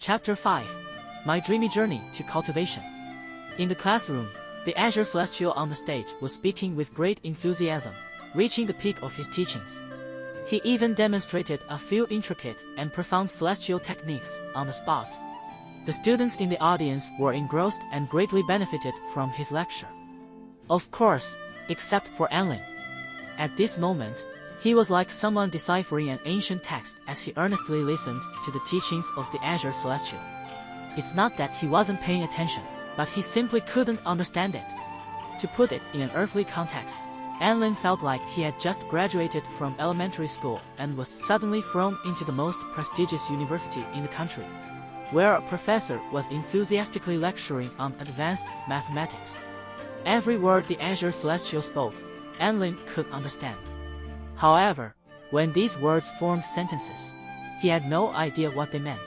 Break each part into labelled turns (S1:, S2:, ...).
S1: Chapter 5. My Dreamy Journey to Cultivation. In the classroom, the Azure Celestial on the stage was speaking with great enthusiasm, reaching the peak of his teachings. He even demonstrated a few intricate and profound celestial techniques on the spot. The students in the audience were engrossed and greatly benefited from his lecture. Of course, except for Anlin. At this moment, he was like someone deciphering an ancient text as he earnestly listened to the teachings of the Azure Celestial. It's not that he wasn't paying attention, but he simply couldn't understand it. To put it in an earthly context, Anlin felt like he had just graduated from elementary school and was suddenly thrown into the most prestigious university in the country, where a professor was enthusiastically lecturing on advanced mathematics. Every word the Azure Celestial spoke, Anlin could understand. However, when these words formed sentences, he had no idea what they meant.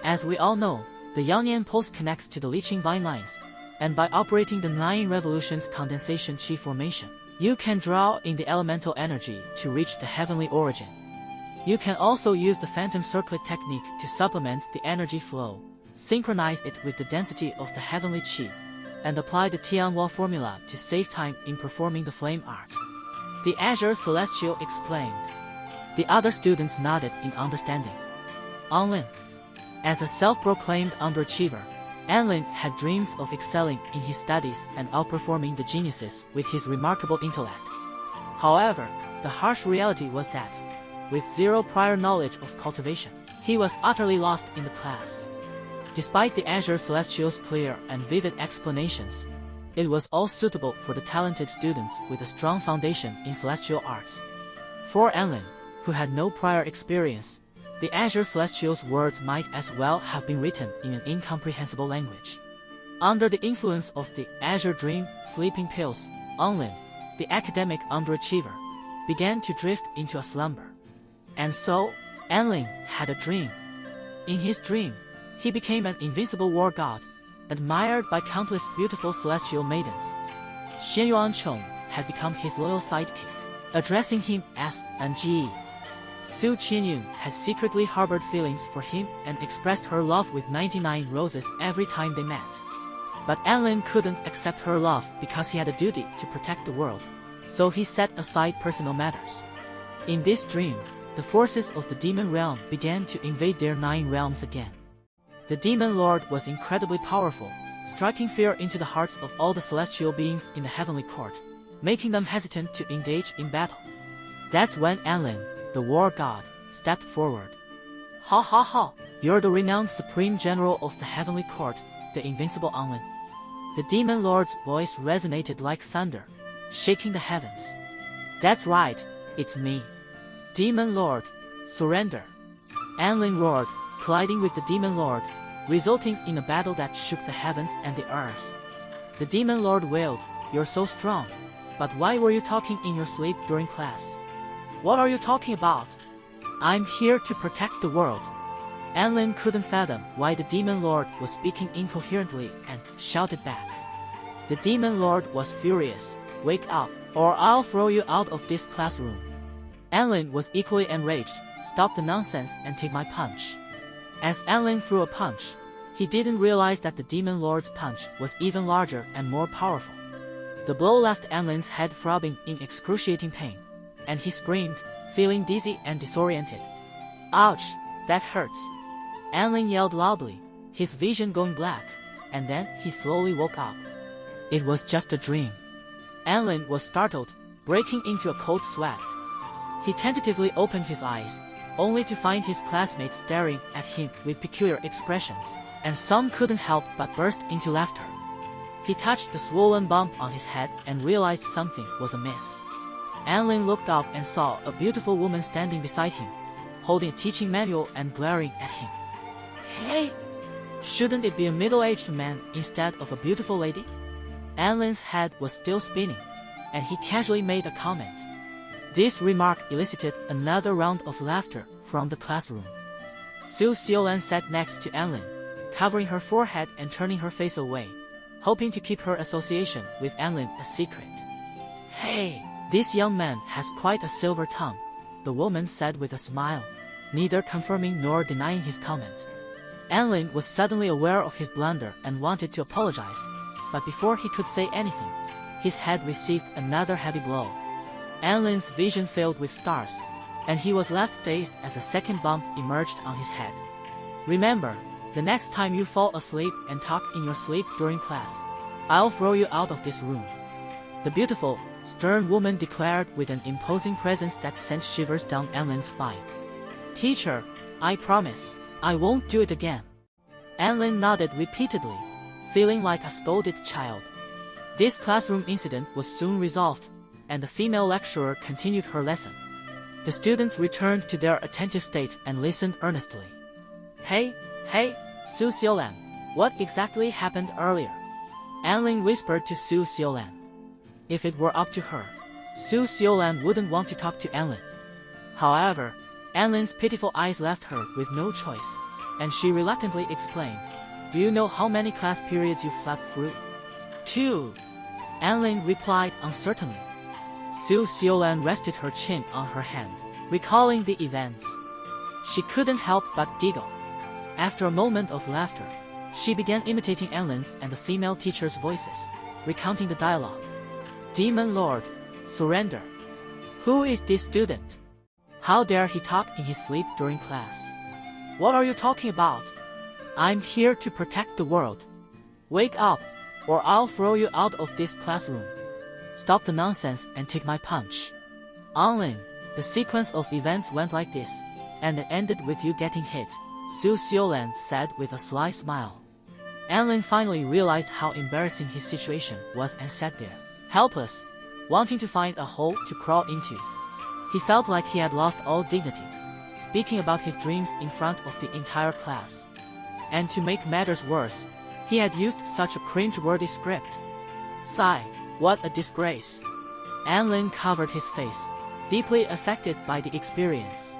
S1: As we all know, the Yangyan pulse connects to the leaching vine lines, and by operating the 9 revolutions condensation chi formation, you can draw in the elemental energy to reach the heavenly origin. You can also use the phantom circlet technique to supplement the energy flow, synchronize it with the density of the heavenly chi, and apply the Tianhua formula to save time in performing the flame art. The Azure Celestial explained. The other students nodded in understanding. Anlin. As a self-proclaimed underachiever, Anlin had dreams of excelling in his studies and outperforming the geniuses with his remarkable intellect. However, the harsh reality was that, with zero prior knowledge of cultivation, he was utterly lost in the class. Despite the Azure Celestial's clear and vivid explanations, it was all suitable for the talented students with a strong foundation in celestial arts. For Anlin, who had no prior experience, the Azure Celestial's words might as well have been written in an incomprehensible language. Under the influence of the Azure Dream sleeping pills, Anlin, the academic underachiever, began to drift into a slumber. And so, Anlin had a dream. In his dream, he became an invincible war god, admired by countless beautiful celestial maidens. Xianyuan Chong had become his loyal sidekick, addressing him as Anji. Su Qianyun had secretly harbored feelings for him and expressed her love with 99 roses every time they met. But Anlin couldn't accept her love because he had a duty to protect the world, so he set aside personal matters. In this dream, the forces of the demon realm began to invade their 9 realms again. The demon lord was incredibly powerful, striking fear into the hearts of all the celestial beings in the heavenly court, making them hesitant to engage in battle. That's when Anlin, the war god, stepped forward. Ha ha ha, you're the renowned supreme general of the heavenly court, the invincible Anlin. The demon lord's voice resonated like thunder, shaking the heavens. That's right, it's me. Demon lord, surrender. Anlin roared, colliding with the demon lord, resulting in a battle that shook the heavens and the earth. The demon lord wailed, "You're so strong, but why were you talking in your sleep during class? What are you talking about? I'm here to protect the world." Anlin couldn't fathom why the demon lord was speaking incoherently and shouted back. The demon lord was furious. "Wake up, or I'll throw you out of this classroom." Anlin was equally enraged. "Stop the nonsense and take my punch." As Anlin threw a punch, he didn't realize that the demon lord's punch was even larger and more powerful. The blow left Anlin's head throbbing in excruciating pain, and he screamed, feeling dizzy and disoriented. "Ouch, that hurts!" Anlin yelled loudly, his vision going black, and then he slowly woke up. It was just a dream. Anlin was startled, breaking into a cold sweat. He tentatively opened his eyes, only to find his classmates staring at him with peculiar expressions, and some couldn't help but burst into laughter. He touched the swollen bump on his head and realized something was amiss. Anlin looked up and saw a beautiful woman standing beside him, holding a teaching manual and glaring at him. "Hey! Shouldn't it be a middle-aged man instead of a beautiful lady?" Anlin's head was still spinning, and he casually made a comment. This remark elicited another round of laughter from the classroom. Su Xiaolan sat next to Anlin, covering her forehead and turning her face away, hoping to keep her association with Anlin a secret. "Hey, this young man has quite a silver tongue," the woman said with a smile, neither confirming nor denying his comment. Anlin was suddenly aware of his blunder and wanted to apologize, but before he could say anything, his head received another heavy blow. Anlin's vision filled with stars, and he was left dazed as a second bump emerged on his head. Remember, the next time you fall asleep and talk in your sleep during class, I'll throw you out of this room. The beautiful, stern woman declared with an imposing presence that sent shivers down Anlin's spine. Teacher, I promise, I won't do it again. Anlin nodded repeatedly, feeling like a scolded child. This classroom incident was soon resolved, and the female lecturer continued her lesson. The students returned to their attentive state and listened earnestly. Hey, Su Xiulan, what exactly happened earlier? Anlin whispered to Su Xiulan. If it were up to her, Su Xiulan wouldn't want to talk to Anlin. However, Anlin's pitiful eyes left her with no choice, and she reluctantly explained, Do you know how many class periods you've slept through? 2. Anlin replied uncertainly. Su Xiulan rested her chin on her hand, recalling the events. She couldn't help but giggle. After a moment of laughter, she began imitating Anlin's and the female teacher's voices, recounting the dialogue. Demon Lord, surrender. Who is this student? How dare he talk in his sleep during class? What are you talking about? I'm here to protect the world. Wake up, or I'll throw you out of this classroom. Stop the nonsense and take my punch. Anlin, the sequence of events went like this, and it ended with you getting hit, Su Xiulan said with a sly smile. Anlin finally realized how embarrassing his situation was and sat there, helpless, wanting to find a hole to crawl into. He felt like he had lost all dignity, speaking about his dreams in front of the entire class. And to make matters worse, he had used such a cringe-worthy script. Sigh, what a disgrace. Anlin covered his face, deeply affected by the experience.